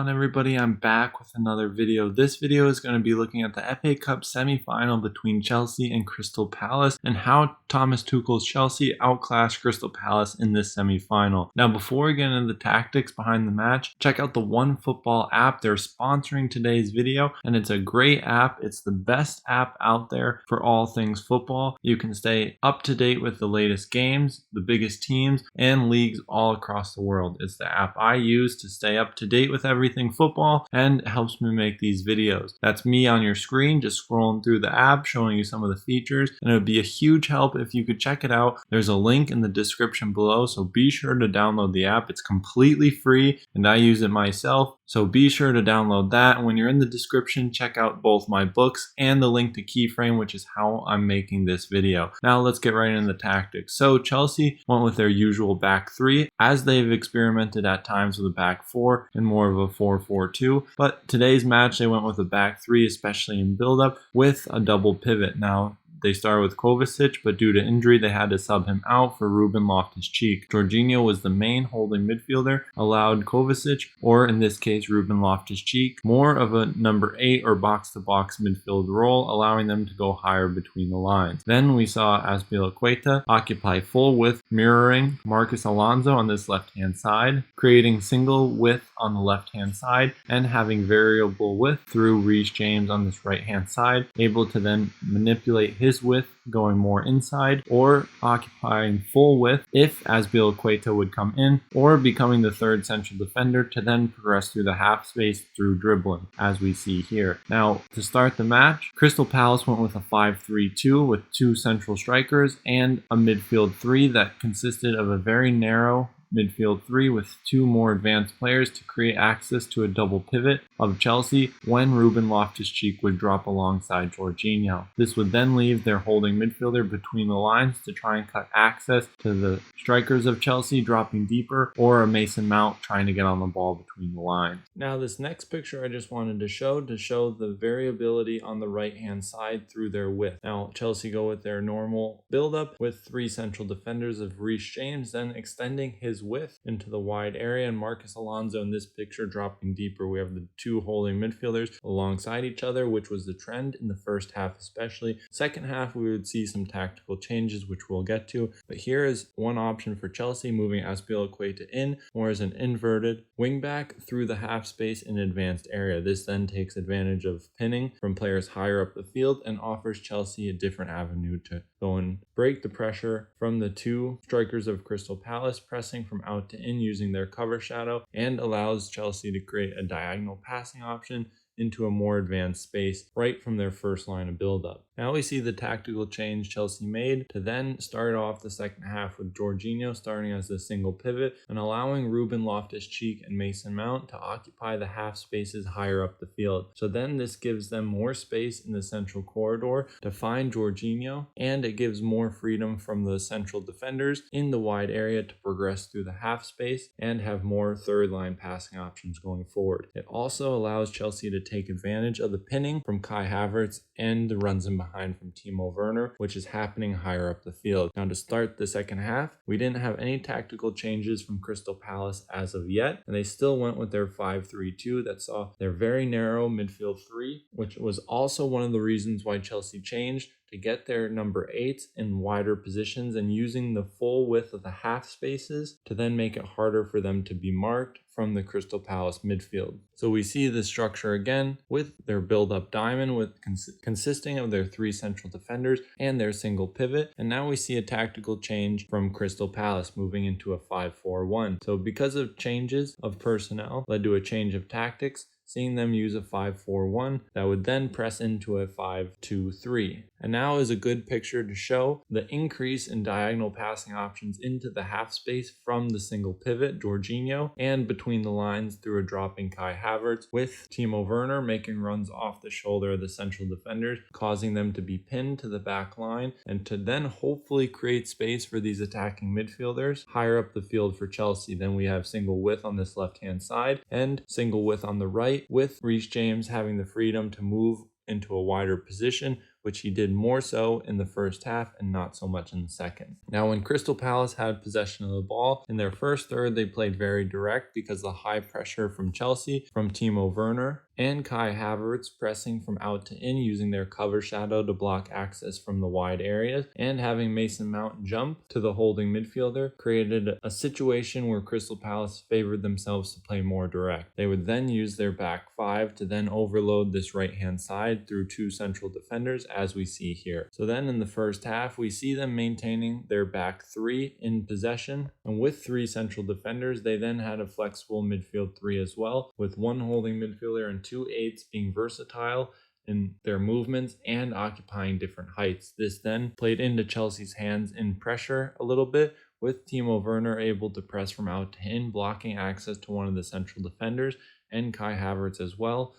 on, everybody? I'm back with another video. This video is going to be looking at the FA Cup semi-final between Chelsea and Crystal Palace and how Thomas Tuchel's Chelsea outclassed Crystal Palace in this semi-final. Now, before we get into the tactics behind the match, check out the OneFootball app. They're sponsoring today's video, and it's a great app. It's the best app out there for all things football. You can stay up to date with the latest games, the biggest teams, and leagues all across the world. It's the app I use to stay up to date with everything football, and it helps me make these videos. That's me on your screen just scrolling through the app showing you some of the features, and it would be a huge help if you could check it out. There's a link in the description below, so be sure to download the app. It's completely free and I use it myself, so be sure to download that. And when you're in the description, check out both my books and the link to Keyframe, which is how I'm making this video. Now let's get right into the tactics. So Chelsea went with their usual back three, as they've experimented at times with a back four and more of a 4-4-2, but today's match they went with a back three, especially in build-up, with a double pivot. Now they started with Kovacic, but due to injury, they had to sub him out for Ruben Loftus-Cheek. Jorginho was the main holding midfielder, allowed Kovacic, or in this case, Ruben Loftus-Cheek, more of a number 8 or box-to-box midfield role, allowing them to go higher between the lines. Then we saw Azpilicueta occupy full width, mirroring Marcos Alonso on this left-hand side, creating single width on the left-hand side, and having variable width through Reece James on this right-hand side, able to then manipulate his width going more inside, or occupying full width if Azpilicueta would come in, or becoming the third central defender to then progress through the half space through dribbling, as we see here. Now, to start the match, Crystal Palace went with a 5-3-2 with two central strikers and a midfield three that consisted of a very narrow midfield three with two more advanced players to create access to a double pivot of Chelsea when Ruben Loftus-Cheek would drop alongside Jorginho. This would then leave their holding midfielder between the lines to try and cut access to the strikers of Chelsea dropping deeper, or a Mason Mount trying to get on the ball between the lines. Now this next picture I just wanted to show the variability on the right hand side through their width. Now Chelsea go with their normal build up with three central defenders of Reece James, then extending his width into the wide area, and Marcos Alonso in this picture dropping deeper. We have the two holding midfielders alongside each other, which was the trend in the first half especially. Second half we would see some tactical changes, which we'll get to, but here is one option for Chelsea, moving Azpilicueta in more as an inverted wingback through the half space in advanced area. This then takes advantage of pinning from players higher up the field and offers Chelsea a different avenue to go and break the pressure from the two strikers of Crystal Palace, pressing from out to in using their cover shadow, and allows Chelsea to create a diagonal passing option into a more advanced space right from their first line of build-up. Now we see the tactical change Chelsea made to then start off the second half with Jorginho starting as a single pivot and allowing Ruben Loftus-Cheek and Mason Mount to occupy the half spaces higher up the field. So then this gives them more space in the central corridor to find Jorginho, and it gives more freedom from the central defenders in the wide area to progress through the half space and have more third line passing options going forward. It also allows Chelsea to take advantage of the pinning from Kai Havertz and the runs in behind from Timo Werner, which is happening higher up the field. Now to start the second half, we didn't have any tactical changes from Crystal Palace as of yet, and they still went with their 5-3-2 that saw their very narrow midfield three, which was also one of the reasons why Chelsea changed to get their number 8s in wider positions and using the full width of the half spaces to then make it harder for them to be marked from the Crystal Palace midfield. So we see the structure again with their build-up diamond with consisting of their three central defenders and their single pivot, and now we see a tactical change from Crystal Palace moving into a 5-4-1. So because of changes of personnel led to a change of tactics, seeing them use a 5-4-1 that would then press into a 5-2-3. And now is a good picture to show the increase in diagonal passing options into the half space from the single pivot, Jorginho, and between the lines through a dropping Kai Havertz, with Timo Werner making runs off the shoulder of the central defenders, causing them to be pinned to the back line and to then hopefully create space for these attacking midfielders higher up the field for Chelsea. Then we have single width on this left-hand side and single width on the right, with Reece James having the freedom to move into a wider position which he did more so in the first half and not so much in the second. Now, when Crystal Palace had possession of the ball, in their first third they played very direct because of the high pressure from Chelsea, from Timo Werner and Kai Havertz pressing from out to in using their cover shadow to block access from the wide areas, and having Mason Mount jump to the holding midfielder created a situation where Crystal Palace favored themselves to play more direct. They would then use their back five to then overload this right hand side through two central defenders, as we see here. So then in the first half we see them maintaining their back three in possession, and with three central defenders they then had a flexible midfield three as well, with one holding midfielder and two eights being versatile in their movements and occupying different heights. This then played into Chelsea's hands in pressure a little bit, with Timo Werner able to press from out to in, blocking access to one of the central defenders, and Kai Havertz as well,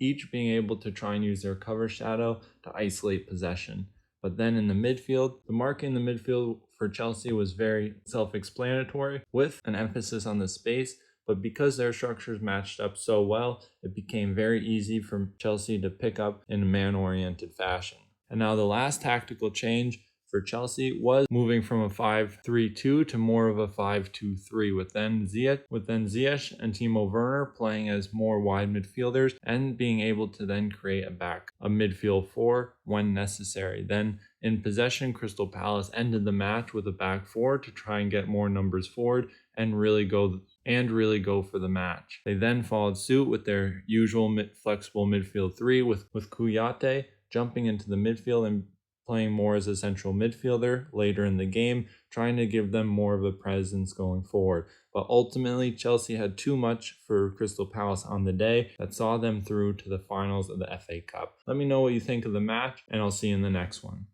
each being able to try and use their cover shadow to isolate possession. But then in the midfield, the mark in the midfield for Chelsea was very self-explanatory, with an emphasis on the space. But because their structures matched up so well, it became very easy for Chelsea to pick up in a man-oriented fashion. And now the last tactical change for Chelsea was moving from a 5-3-2 to more of a 5-2-3, with then Ziyech and Timo Werner playing as more wide midfielders and being able to then create a midfield four when necessary. Then in possession, Crystal Palace ended the match with a back four to try and get more numbers forward and really go for the match. They then followed suit with their usual flexible midfield three, with Kouyaté jumping into the midfield and playing more as a central midfielder later in the game, trying to give them more of a presence going forward. But ultimately, Chelsea had too much for Crystal Palace on the day that saw them through to the finals of the FA Cup. Let me know what you think of the match, and I'll see you in the next one.